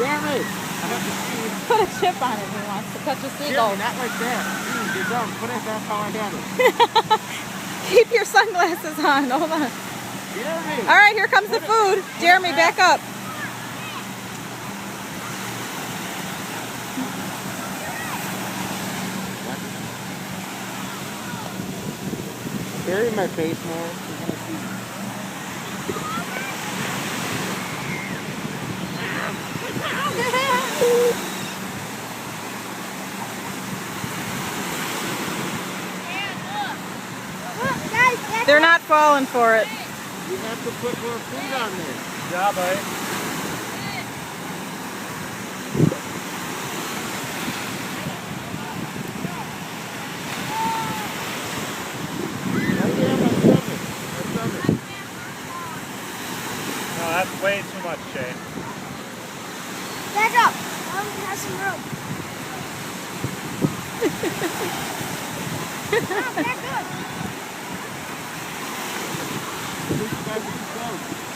Jeremy, I have to see. Put a chip on it. He wants to catch a seagull. Jeremy, not like that. You're dumb. Put it back how I had it. Keep your sunglasses on. Hold on. Jeremy. All right, here comes the food. Jeremy, back up. Bury my face more. You're gonna see. They're not falling for it. You have to put more food on there. Yeah, buddy. No, that's way too much, Shay. Back up. I want to have some room. Back up. This is